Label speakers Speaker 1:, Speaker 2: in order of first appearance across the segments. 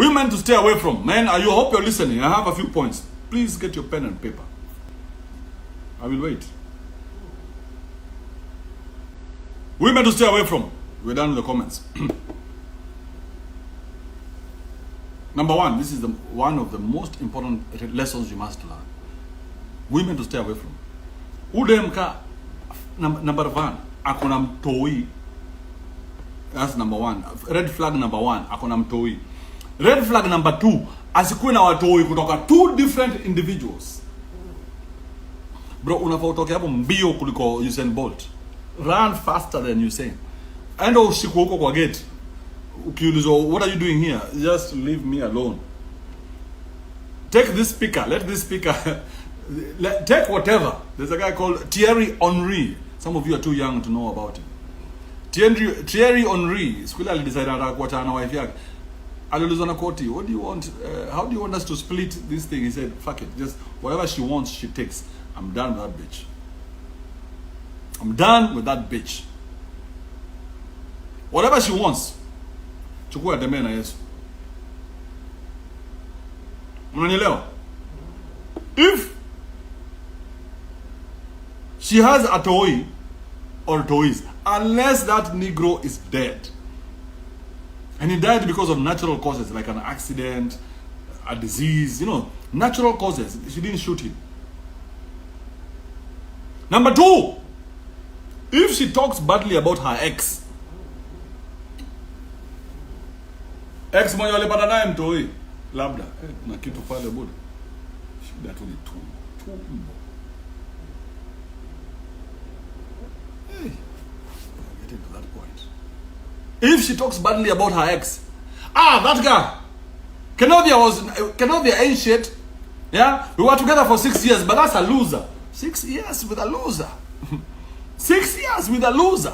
Speaker 1: Women to stay away from. Men, I hope you're listening. I have a few points. Please get your pen and paper. I will wait. Women to stay away from. We're done with the comments. Number one, this is one of the most important lessons you must learn. Women to stay away from. Udemka number one, akona mtoi. That's number one. Red flag number one, akona mtoi. Red flag number two, asikuwe na watoi kutoka two different individuals. Bro, unafaa utoke hapo mbio kuliko Usain Bolt. Run faster than Usain. Endo usiku huko kwa gate. Ukiulizwa, what are you doing here? Just leave me alone. Take this speaker. Let this speaker take whatever. There's a guy called Thierry Henry. Some of you are too young to know about him. Thierry Henry. Siku ile alidecide anataka kuachana na wife yake. Aliulizwa na koti, what do you want? How do you want us to split this thing? He said, fuck it. Just whatever she wants, she takes. I'm done with that bitch. I'm done with that bitch. Whatever she wants. Chukua tembea na Yesu. Unanielewa? If she has a toy or toys, unless that Negro is dead, and he died because of natural causes, like an accident, a disease, you know, natural causes, she didn't shoot him. Number two, if she talks badly about her ex mwenye walipata naye mtoi, labda na kitu pale budi, shida tu ni tumbo. Hey, getting to that point. If she talks badly about her ex, that guy, Kenovia ain't shit. Yeah, we were together for 6 years, but that's a loser. 6 years with a loser. 6 years with a loser.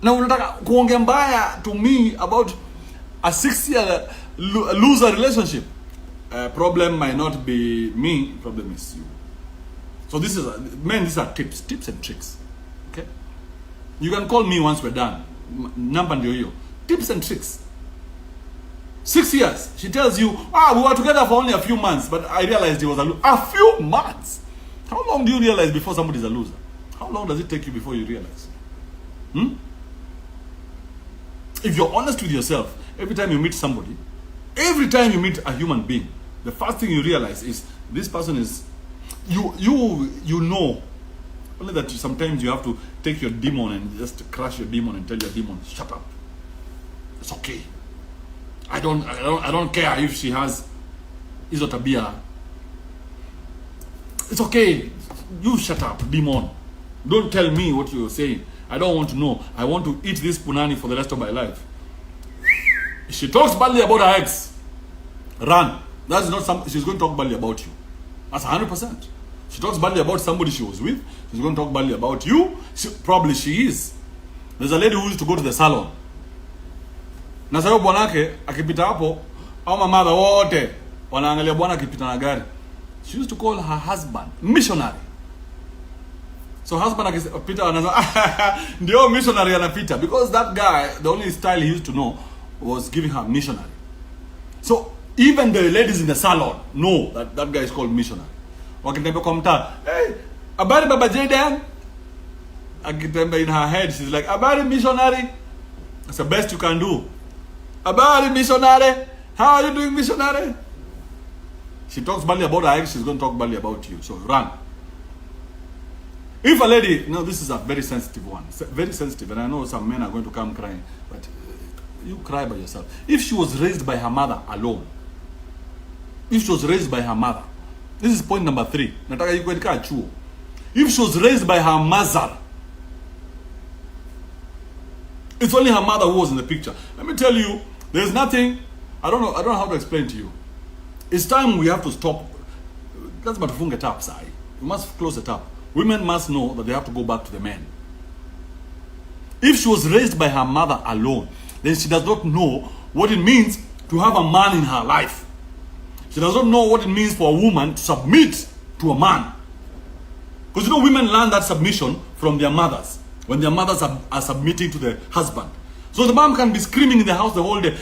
Speaker 1: Na unataka kuongea mbaya to me about a 6-year loser relationship. Problem might not be me, problem is you. So this is, men, these are tips and tricks. Okay? You can call me once we're done. Number ndio hiyo. Tips and tricks. 6 years. She tells you, we were together for only a few months, but I realized he was a loser. A few months? How long do you realize before somebody is a loser? How long does it take you before you realize? If you're honest with yourself, every time you meet somebody, every time you meet a human being, the first thing you realize is this person is, you know, only that sometimes you have to take your demon and just crush your demon and tell your demon, shut up. It's okay. I don't care if she has hizo tabia. It's okay. You shut up, demon. Don't tell me what you're saying. I don't want to know. I want to eat this punani for the rest of my life. If she talks badly about her ex, run. That's not something she's going to talk badly about you. That's 100%. She talks badly about somebody she was with, she's going to talk badly about you. Probably she is. There's a lady who used to go to the salon. Na sayo bwanake akipita hapo, au mamada wote wanaangalia bwana akipita na gari. She used to call her husband missionary. So husband akipita anasema ndio missionary anapita, because that guy, the only style he used to know was giving her missionary. So even the ladies in the salon know that guy is called missionary. Wakitembea kwa mtaa, hey, habari baba Jaden. Akitembea in her head, she's like, habari missionary. That's the best you can do. Habari missionary. How are you doing, missionary? She talks badly about her ex, she's going to talk badly about you. So run. If a lady, this is a very sensitive one. Very sensitive, and I know some men are going to come crying, but you cry by yourself. If she was raised by her mother alone, if she was raised by her mother, this is point number 3. Nataka you kuandika chuo. If she was raised by her mother, it's only her mother who was in the picture. Let me tell you, there's nothing, I don't know how to explain to you. It's time we have to stop. That's about to funga tap, sai. We must close the tap. Women must know that they have to go back to the men. If she was raised by her mother alone, then she does not know what it means to have a man in her life. She does not know what it means for a woman to submit to a man. Because women learn that submission from their mothers, when their mothers are submitting to the husband. So the mom can be screaming in the house the whole day.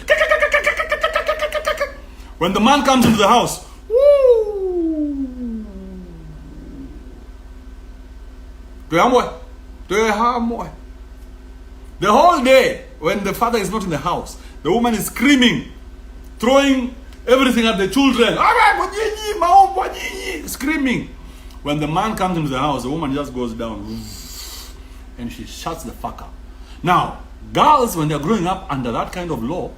Speaker 1: When the man comes into the house, woo, the whole day, when the father is not in the house, the woman is screaming, throwing everything at the children, screaming. When the man comes into the house, the woman just goes down and she shuts the fuck up. Now, girls, when they're growing up under that kind of law,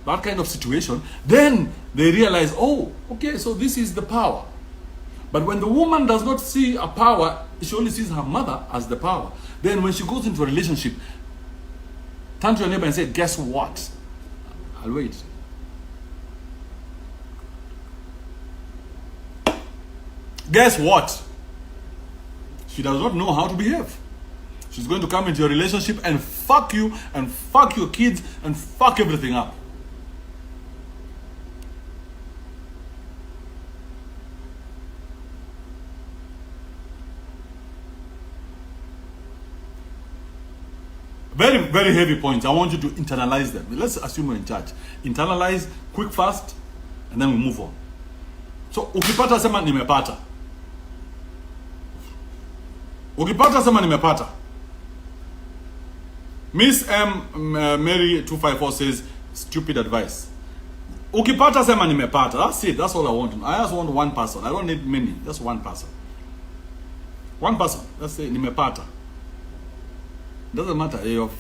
Speaker 1: that kind of situation, then they realize, oh, okay, so this is the power. But when the woman does not see a power, she only sees her mother as the power. Then when she goes into a relationship, turn to your neighbor and say, guess what? I'll wait. Guess what? She does not know how to behave. She's going to come into your relationship and fuck you and fuck your kids and fuck everything up. Very, very heavy points. I want you to internalize them. Let's assume you're in charge. Internalize, quick, fast, and then we move on. So, ukipata sema nimepata. Ukipata sema nimepata. Miss M. Mary 254 says, stupid advice. Ukipata sema nimepata. That's it. That's all I want. I just want one person. I don't need many. Just one person. One person. Let's say nimepata. Doesn't matter. You're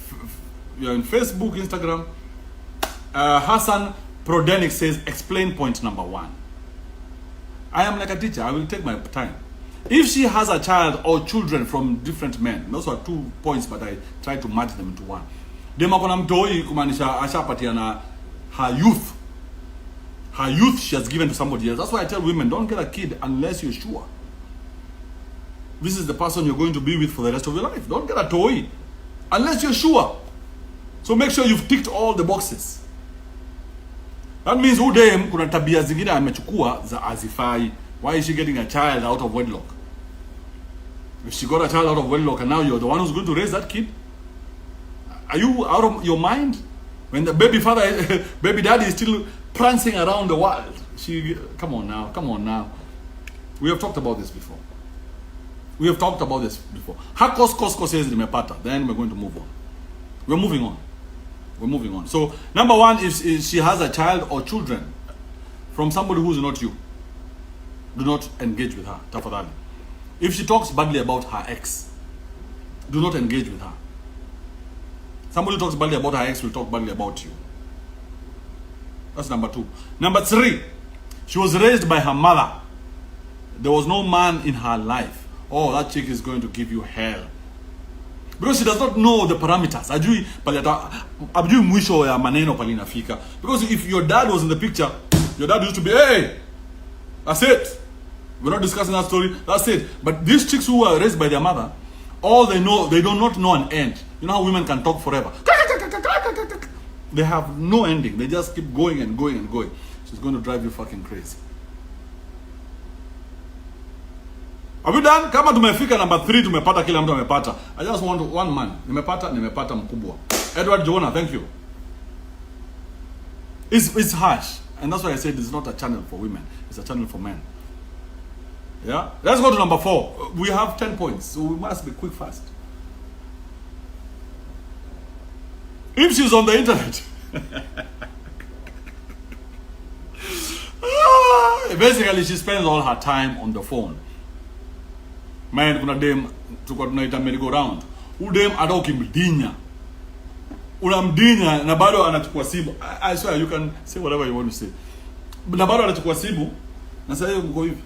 Speaker 1: in Facebook, Instagram. Hassan Prodenic says, explain point number 1. I am like a teacher. I will take my time. If she has a child or children from different men, those are 2 points, but I try to match them into one. Dema kona mtoi kumanisha ashapatiana her youth. Her youth she has given to somebody else. That's why I tell women, don't get a kid unless you're sure this is the person you're going to be with for the rest of your life. Don't get a toy unless you're sure. So make sure you've ticked all the boxes. That means udem kuna tabia zingine amechukua za azifai. Why is she getting a child out of wedlock? If she got a child out of wedlock and now you're the one who's going to raise that kid, are you out of your mind? When the baby father, baby daddy is still prancing around the world. Come on now. We have talked about this before. Hakos says nimepata. Then we're going to move on. We're moving on. So number 1, if she has a child or children from somebody who's not you, do not engage with her. Tafadhali. If she talks badly about her ex, do not engage with her. Somebody who talks badly about her ex will talk badly about you. That's number 2. Number 3, she was raised by her mother. There was no man in her life. Oh, that chick is going to give you hell. Because she does not know the parameters. Ajui mwisho ya maneno palina fika. Because if your dad was in the picture, your dad used to be, hey, that's it. We're not discussing that story. That's it. But these chicks who were raised by their mother, all they know, they do not know an end. You know how women can talk forever? They have no ending. They just keep going and going and going. She's going to drive you fucking crazy. Are we done? Kama tumefika number 3, tumepata kila mtu amepata. I just want one man. Nimepata mkubwa. Edward Jonah, thank you. It's harsh. And that's why I said it's not a channel for women. It's a channel for men. Yeah? Let's go to number 4. We have 10 points. So we must be quick, fast. If she's on the internet. Basically, she spends all her time on the phone. Man, kuna dem tukwa tunaita merry-go-round. Udem hata ukimdinya. Unamdinya na bado anachukua simu. I swear you can say whatever you want to say. Na bado anachukua simu na sasa hiyo mko hivi.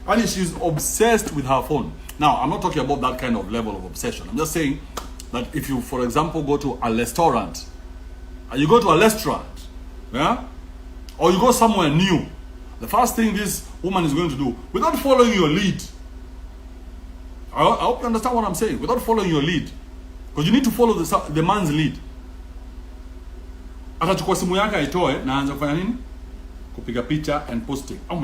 Speaker 1: And she's obsessed with her phone. Now, I'm not talking about that kind of level of obsession. I'm just saying that if you, for example, go to a restaurant, yeah, or you go somewhere new, the first thing this woman is going to do, without following your lead, I hope you understand what I'm saying, without following your lead, because you need to follow the man's lead. Atachukua simu yake aitoe na aanze kufanya nini? Kupiga picha and posting. Oh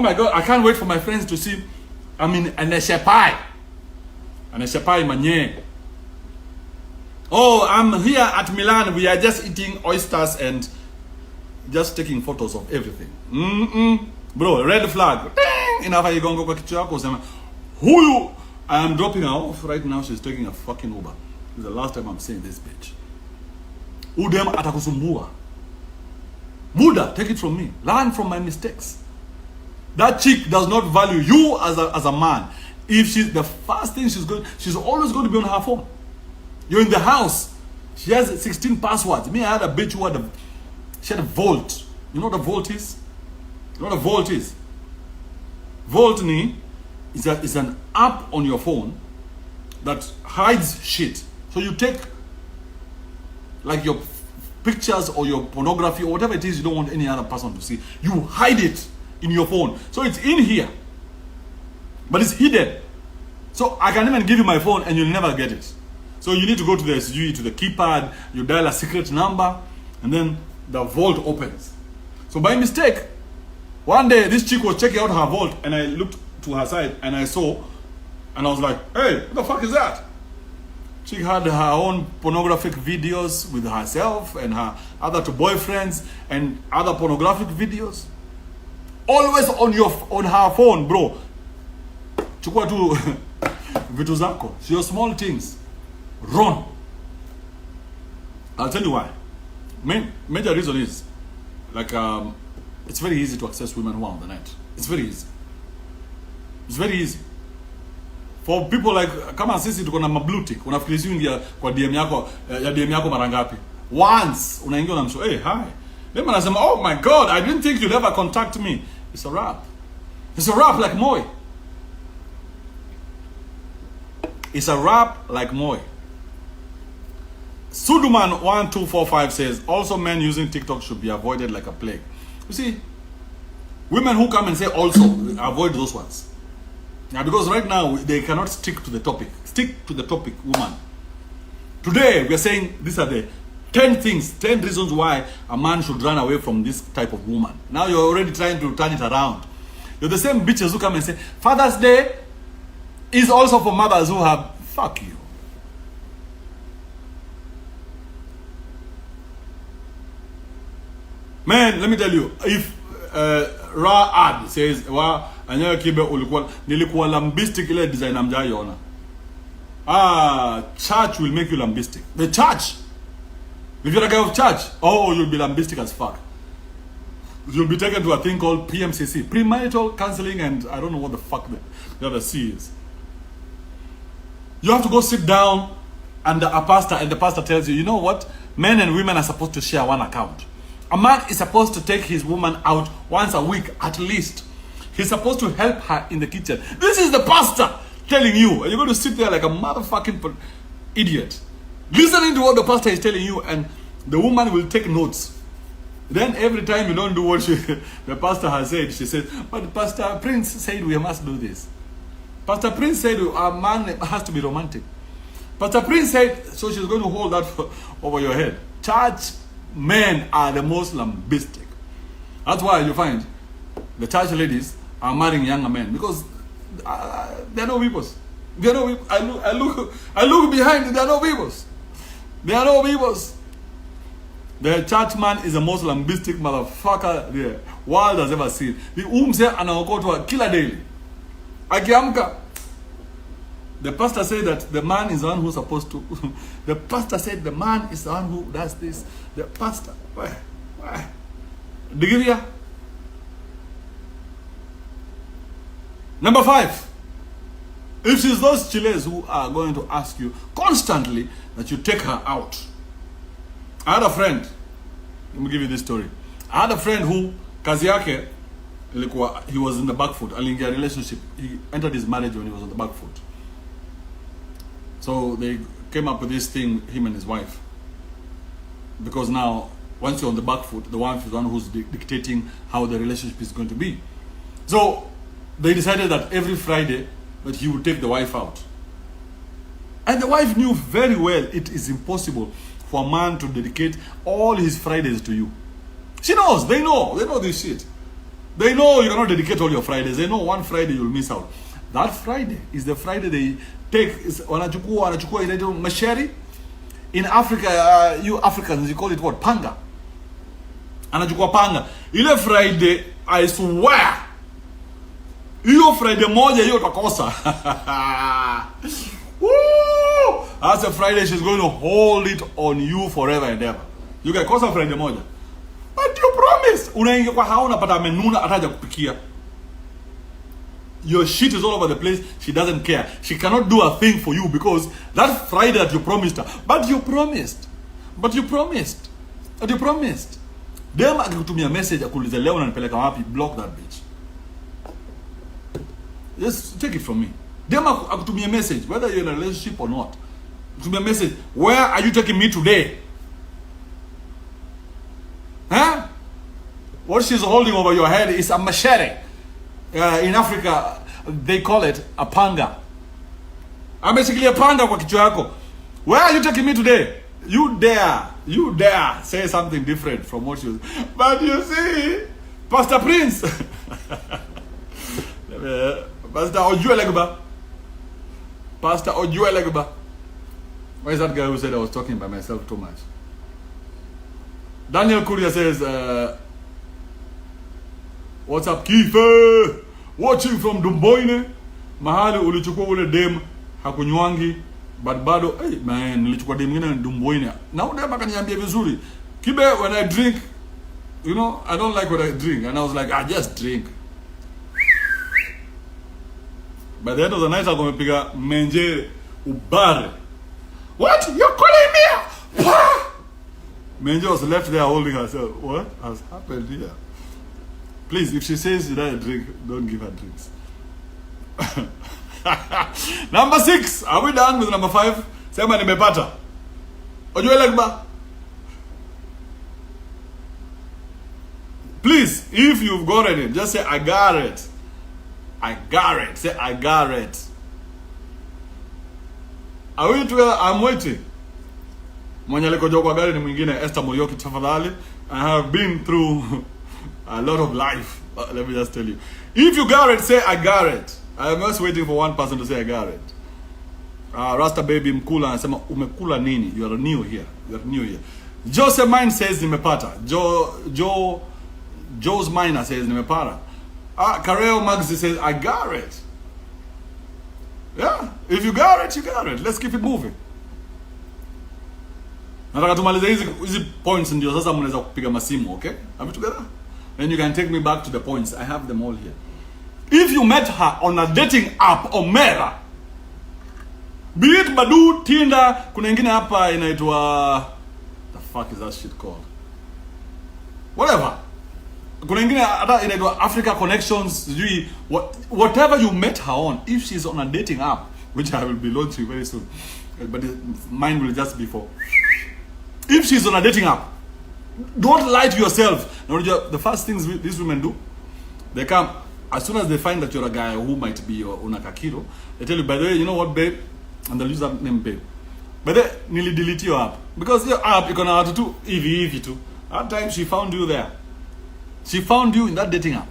Speaker 1: my god, I can't wait for my friends to see. I mean, aneshepai manye. Oh, I'm here at Milan. We are just eating oysters and just taking photos of everything. Bro, red flag. Enough, you go kwa kichwa yako usema huyu. I am dropping her off right now. She's taking a fucking Uber. This is the last time I'm saying this bitch. Udem atakusumbua. Buddha, take it from me. Learn from my mistakes. That chick does not value you as a man. If she's the first thing she's always going to be on her phone. You're in the house. She has 16 passwords. Me, I had a bitch who she had a vault. You know what a vault is? You know what a vault is? Vault is an app on your phone that hides shit. So you take like your pictures or your pornography or whatever it is you don't want any other person to see. You hide it in your phone. So it's in here, but it's hidden. So I can even give you my phone and you'll never get it. So you need to go to the SUE, to the keypad, you dial a secret number, and then the vault opens. So by mistake, one day this chick was checking out her vault and I looked to her side and I saw, and I was like, hey, what the fuck is that? She had her own pornographic videos with herself and her other two boyfriends and other pornographic videos. Always on her phone, bro. Chukua tu vitu zako. Your small things. Run. I'll tell you why. Major reason is like it's very easy to access women who are on the net. It's very easy. It's very easy. For people like kama sisi tuko na mablue tick, unafikiri ingia kwa DM yako ya DM yako mara ngapi? Once unaingia unamshow, hey, hi. Then anasema, oh my god, I didn't think you'd ever contact me. It's a wrap. It's a wrap like Moy. It's a wrap like Moy. Suduman 1245 says, also men using TikTok should be avoided like a plague. You see, women who come and say also, avoid those ones. Now, because right now, they cannot stick to the topic. Stick to the topic, woman. Today, we are saying these are the 10 things, 10 reasons why a man should run away from this type of woman. Now you're already trying to turn it around. You're the same bitches who come and say, Father's Day is also for mothers who have, fuck you. Man, let me tell you, if Ra Ad says, wa anyayo Kibe nilikuwa lambistic ile design amjaiona. Church will make you lambistic. The church. If you're a guy of church, oh, you'll be lambistic as fuck. You'll be taken to a thing called PMCC, premarital counseling, and I don't know what the fuck the other C is. You have to go sit down under a pastor, and the pastor tells you, you know what? Men and women are supposed to share one account. A man is supposed to take his woman out once a week at least. He's supposed to help her in the kitchen. This is the pastor telling you, and you're going to sit there like a motherfucking idiot, listening to what the pastor is telling you, and the woman will take notes. Then every time you don't do what the pastor has said, she says, but Pastor Prince said we must do this. Pastor Prince said a man has to be romantic. Pastor Prince said, so she's going to hold that over your head. Church men are the most lambistic. That's why you find the church ladies are marrying younger men, because they're no weepers. They're no weepers. I look behind, they're no weepers. They are no weepers. The church man is the most lambistic motherfucker the world has ever seen. The umse anaokotwa kila daily. Akiamka. The pastor said that the man is the one who's supposed to. The pastor said the man is the one who does this. The pastor. Why? Digiria. Number 5. If she's those chiles who are going to ask you constantly that you take her out. I had a friend. Let me give you this story. I had a friend who, kazi yake, he was in the back foot. Aliingia relationship. He entered his marriage when he was on the back foot. So they came up with this thing, him and his wife. Because now, once you're on the back foot, the wife is the one who's dictating how the relationship is going to be. So they decided that every Friday that he would take the wife out. And the wife knew very well it is impossible for a man to dedicate all his Fridays to you. She knows, they know this shit. They know you cannot dedicate all your Fridays. They know one Friday you'll miss out. That Friday is the Friday they take, wanachukua inaitwa masheri, In Africa, you Africans, you call it what? Panga. Anachukua panga. Ile Friday, I swear, hiyo Friday moja hiyo utakosa. Woo! As a Friday, she's going to hold it on you forever and ever. You get kosa Friday moja. But you promise. Unaingia kwa hao unapata amenuna ataja kupikia. Your shit is all over the place. She doesn't care. She cannot do a thing for you because that Friday that you promised her. But you promised. But you promised. But you promised. Dem akikutumia message akuulize leo unanipeleka wapi, block that bitch. Just take it from me. Dem akutumia message whether you're in a relationship or not. Akutumia message, where are you taking me today? Huh? What she's holding over your head is a machete. In Africa, they call it a panga. Ameshikilia panga kwa kichwa yako. Where are you taking me today? You dare say something different from what you. But you see, Pastor Prince, Pastor Ojuelegba, Pastor Ojuelegba. Where is that guy who said I was talking by myself too much? Daniel Kuria says, what's up, Kibe? Watching from Dumboine. Mahali ulichukua ule dem hakunywangi, but bado hey man, nilichukua dem ngine Dumboine. Na ule dem akaniambia vizuri, Kibe, when I drink, you know, I don't like what I drink. And I was like, I just drink. By the end of the night, akomepiga menje ubare. What? You're calling me? Menje was left there holding herself. What has happened here? Please, if she says she doesn't drink, don't give her drinks. Number 6. Are we done with number 5? Sema nimepata. Ojuelegba. Please, if you've gotten it, just say I got it. I got it. Say I got it. Are we together? I'm waiting. Mwenye alikojoa kwa gari ni mwingine, Esther Morioki tafadhali. I have been through a lot of life. Let me just tell you. If you got it, say I got it. I am just waiting for one person to say I got it. Rasta baby mkula anasema umekula nini? You are new here. You are new here. Jose Mine says nimepata. Joe's Miner says nimepata. Kareo Magzi says I got it. Yeah, if you got it, you got it. Let's keep it moving. Nataka tumalize hizi points ndio sasa mnaweza kupiga masimu, okay? Are we together? Then you can take me back to the points. I have them all here. If you met her on a dating app or Mera, be it Badu, Tinder, kuna ingine hapa inaitwa, the fuck is that shit called? Whatever. Kuna ingine hata inaitwa Africa Connections, whatever you met her on, if she's on a dating app, which I will be launching very soon, but mine will just be for. If she's on a dating app, don't lie to yourself. Now, the first things these women do, they come, as soon as they find that you're a guy who might be your unakakiro, they tell you, by the way, you know what, babe? And they'll use that name, babe. But then, nearly delete your app. Because your app, you're going to have to do EV too. At times, she found you there. She found you in that dating app.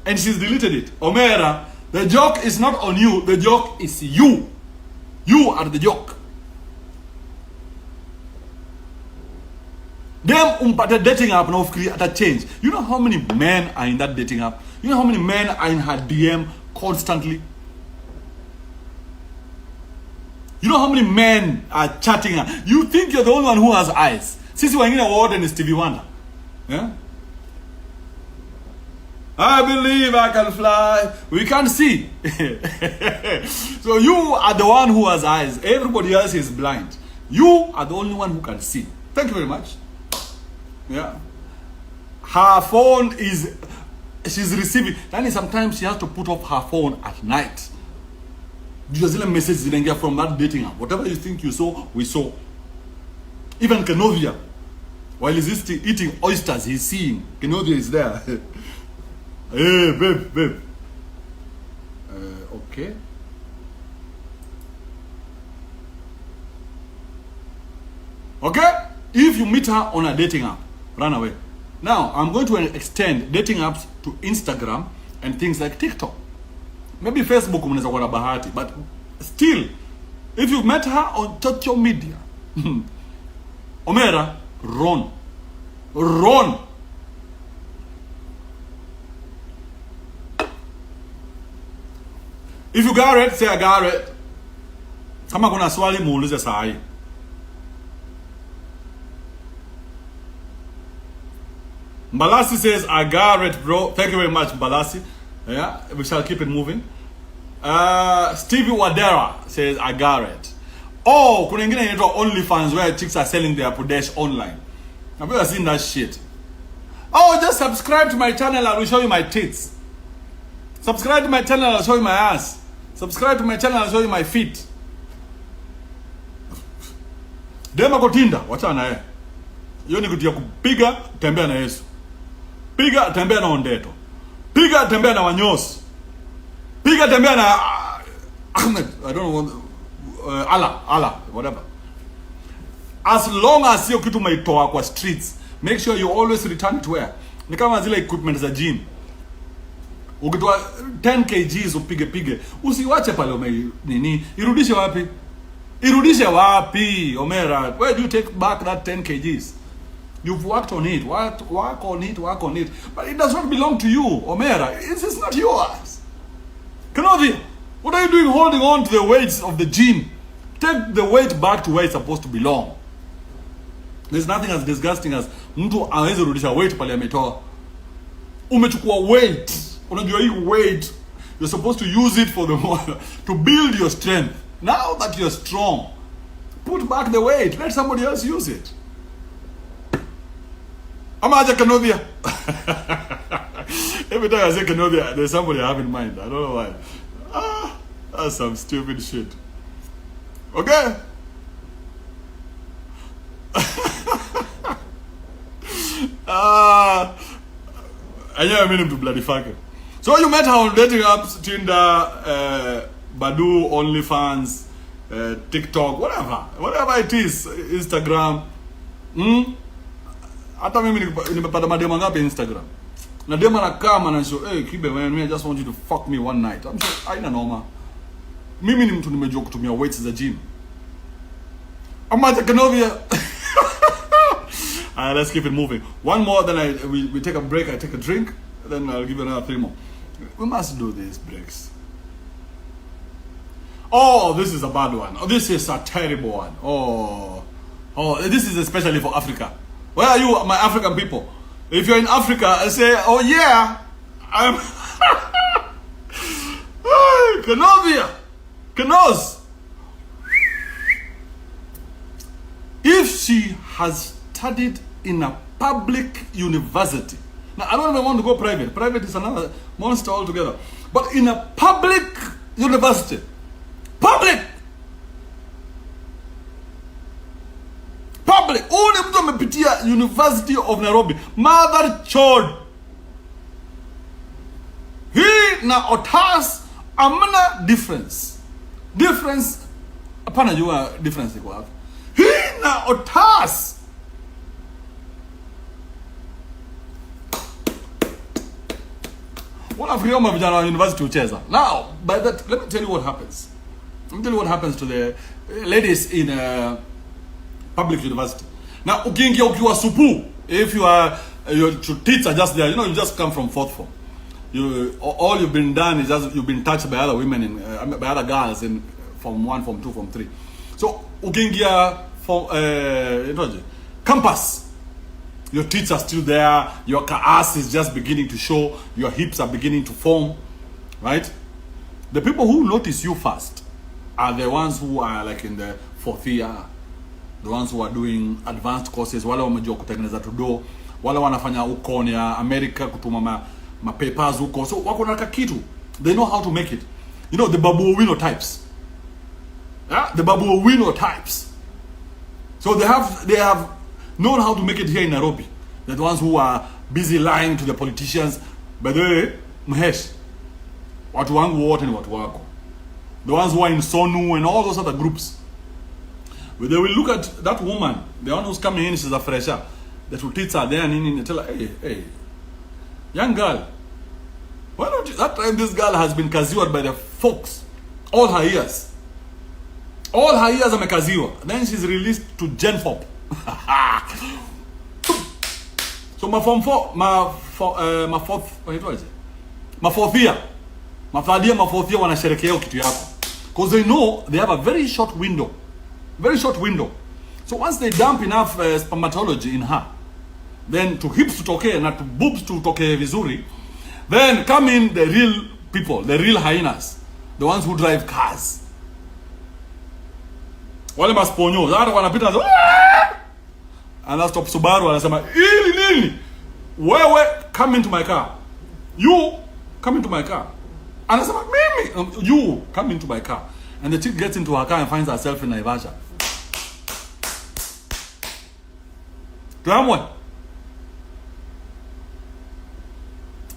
Speaker 1: And she's deleted it. Omera, the joke is not on you. The joke is you. You are the joke. Them umpata dating app now create a change. You know how many men are in that dating app? You know how many men are in her DM constantly? You know how many men are chatting her? You think you're the only one who has eyes. Sisi wengine wote ni Stevie Wonder. Yeah? I believe I can fly. We can't see. So you are the one who has eyes. Everybody else is blind. You are the only one who can see. Thank you very much. Yeah. Her phone is, she's receiving. Then sometimes she has to put off her phone at night. Because the messages didn't get from that dating app. Whatever you think you saw, we saw. Even Kenovia, while he's eating oysters, he's seeing. Kenovia is there. Hey, babe. Okay. Okay? If you meet her on a dating app, run away. Now, I'm going to extend dating apps to Instagram and things like TikTok. Maybe Facebook mnaweza kuwa na bahati, but still, if you met her on social media, Omera, run. Run. If you got it, say I got it. Kama kuna swali muulize saa hii. Mbalasi says, I got it, bro. Thank you very much, Mbalasi. Yeah, we shall keep it moving. Stevie Wadera says, I got it. Oh, kuna ingine inaitwa OnlyFans where chicks are selling their Pudesh online. Have you ever seen that shit? Oh, just subscribe to my channel, I will show you my tits. Subscribe to my channel, I'll show you my ass. Subscribe to my channel, I'll show you my feet. Dema kotinda, wacha na yeye. Hiyo ni kutia kupiga, tembea na Yesu. Piga, tembea na Ondeto. Piga, tembea na Wanyosi. Piga, tembea na Ahmed. I don't know. Allah, whatever. As long as hiyo kitu umeitoa kwa streets, make sure you always return it where. Ni kama zile equipment za gym. Ukitoa 10 kgs upige. Usiwache pale nini? Irudishe wapi? Irudishe wapi, Omera? Where do you take back that 10 kgs? You've worked on it. Work on it. But it does not belong to you, Omera. It's not yours. Kenobi, what are you doing holding on to the weights of the gym? Take the weight back to where it's supposed to belong. There's nothing as disgusting as mtu aweze rudisha weight pale ametoa. Umechukua weight. Unajua hii weight, you're supposed to use it for to build your strength. Now that you're strong, put back the weight. Let somebody else use it. Amaja Kenovia. Every time I say Kenovia, there's somebody I have in mind. I don't know why. That's some stupid shit. Okay? I mean him to bloody fucker. So you met her on dating apps, Tinder, Badu, OnlyFans, TikTok, whatever it is, Instagram. Hata mimi nimepata madema ngapi Instagram. Na dema na kama na show, hey Kibe, man, I just want you to fuck me one night. I'm sure haina noma. Mimi ni mtu nimejua kutumia weights za gym. Amaja Kenovia. Let's keep it moving. One more, then we take a break, I take a drink, then I'll give you another 3 more. We must do these breaks. Oh, this is a bad one. Oh, this is a terrible one. Oh, this is especially for Africa. Where are you, my African people? If you're in Africa, I say, oh yeah, I'm Kenovia, Kenos. If she has studied in a public university, now I don't even want to go private. Private is another monster altogether. But in a public university, public. Ule mtu amepitia University of Nairobi, mother chord. Hii na Otas amna difference. Hapana jua difference iko wapi. Hii na Otas. Wanafikiria vijana wa university ucheza. Now, by that, let me tell you what happens. Let me tell you what happens to the ladies in public university. Now, ukiingia ukiwa supu, if you are your tits are just there, you just come from fourth form. All you've been done is just you've been touched by other women in by other girls in form 1, form 2, form 3. So ukiingia from campus, your tits are still there, your ass is just beginning to show, your hips are beginning to form, right? The people who notice you first are the ones who are like in the 4th year, the ones who are doing advanced courses, wale wamejua kutengeneza tudo, wale wanafanya uko ni America kutuma ma papers huko. So wako na kitu. They know how to make it. You know the Babu Owino types. Yeah, the Babu Owino types. So they have known how to make it here in Nairobi. They're the ones who are busy lying to the politicians. By the way, Mahesh, watu wangu wote ni watu wako. The ones who are in Sonu and all those other groups. But they will look at that woman, the one who's coming in, she's a fresher. The two tits are there and tell her, hey, young girl, why don't you, that time this girl has been kaziwad by the folks all her years. All her years amekaziwa. Then she's released to Gen Pop. So my form 4, my fourth, what is it? My fourth year. My third year, my fourth year wanasherekea kitu yako. Because they know they have a very short window. Very short window. So once they dump enough spermatology in her, then to hips to toke na to boobs to toke vizuri, then come in the real people, the real hyenas, the ones who drive cars. Wale masponyo, hata wanapita ana stop Subaru anasema ili nini? Wewe come into my car. You come into my car. Anasema mimi you come into my car. And the chick gets into her car and finds herself in Naivasha.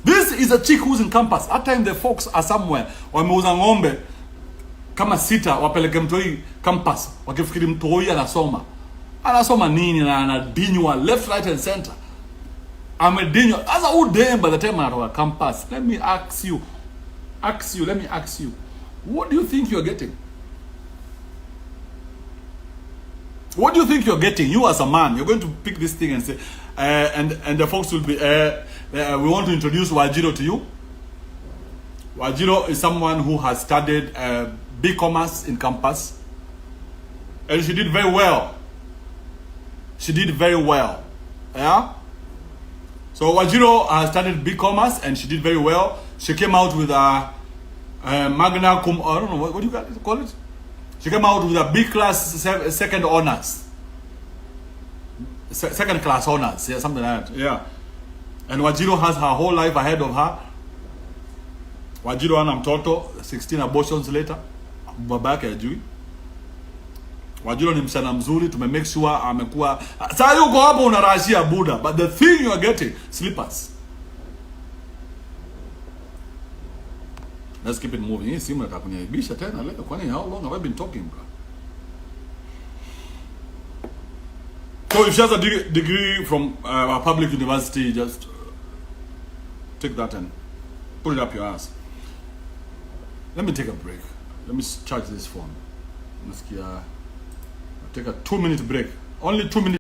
Speaker 1: This is a chick who's in campus. At time the folks are somewhere. Wameuza ng'ombe kama sita wapeleke mtoi campus. Wakifikiri mtoi anasoma. Anasoma nini na anadinywa left, right and center. Amedinywa. As a udem by the time anatoka campus. Let me ask you. What do you think you're getting? What do you think you're getting? You as a man, you're going to pick this thing and say, and the folks will be, we want to introduce Wajiro to you. Wajiro is someone who has studied B-commerce in campus. And she did very well. Yeah? So Wajiro has studied B-commerce and she did very well. She came out with a magna cum, I don't know, what do you call it? She came out with a B-class second honors. Second class honors, yeah, something like that, yeah. And Wajiro has her whole life ahead of her. Wajiro ana mtoto, 16 abortions later. Babake ajui. Wajiro ni msichana mzuri, make sure amekuwa. Sasa yuko hapo unarashia Buddha, but the thing you are getting, slippers. Let's keep it moving. Hii simu nataka kuniaibisha tena leo. Kwani how long have I been talking, bro? So if she has a degree from a public university, just take that and put it up your ass. Let me take a break. Let me charge this phone. Let's take a 2-minute break. Only 2 minutes.